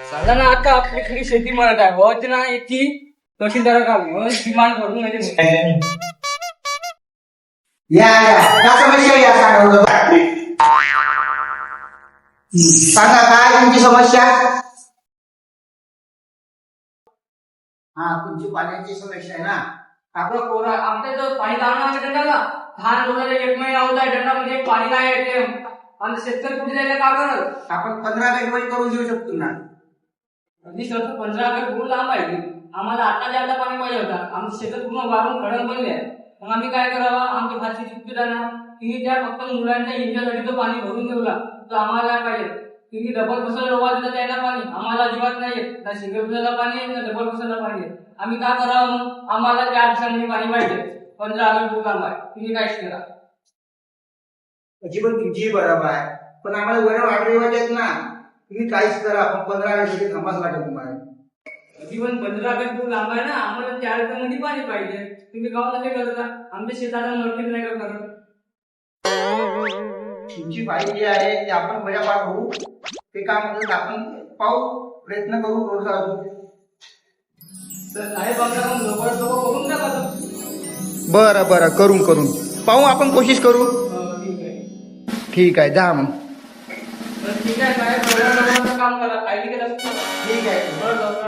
सांगा ना आता आपली खरी शेती म्हणत आहे होत ना याची तहसीलदार डिमांड करून या काय समस्या या सांगा काय तुमची समस्या. हा तुमची पाण्याची समस्या आहे ना. आपलं कोरा आमच्या इथं पाणी लावणार दंडाला धान रोजाला 1 महिना होत आहे दंडामध्ये पाणी नाही येते आणि शेतकरी कुठे जायला का करत. आपण 15 मध्ये करून देऊ शकतो ना. अगदी सर 15 गट दूर लांब आहे आम्हाला आता जायला पाणी पाहिजे होता. आमचं शेतात पूर्ण वाढून खडक बनले मग आम्ही काय करावं. आमच्या भाषेची चुकी आहे ना की त्या फक्त मुलांच्या इंच्यासाठी तो पाणी भरून ठेवला तर आम्हाला काय पाहिजे की डबल बसला रोवा दिला त्याला पाणी आम्हाला अजिबात नाही येत ना सिंगल बसला पाणी ना डबल बसला पाणी येत. आम्ही काय करावं मग आम्हाला 4 दिवसांनी पाणी पाहिजे 15 गट दूर लांब आहे. तुम्ही काय करा अजिबात तुमची बरोबर आहे पण आम्हाला वेळ वाढवायचे आहेत ना. तुम्ही काहीच करा आपण 15 दिवसाची थांबाच वाटेल तुम्हाला. जीवन 15 गट दूर लांब आहे ना आम्हाला 4 दिवसांमध्ये पाणी पाहिजे. तुम्ही गावात नाही करता आमच्या शेताला नोटीस नाही का करत. तुमची फाईल जी आहे ते आपण बऱ्या पाठवू ते काम आपण पाहू प्रयत्न करू करू. तर साहेब आपल्या पण लवकरात लवकर करून द्या बरं. बरं बरं करून पाहू आपण कोशिश करू. ठीक आहे ठीक आहे जा मग. तर ठीक आहे साहेब काम करा फायली केलं ठीक आहे. बरं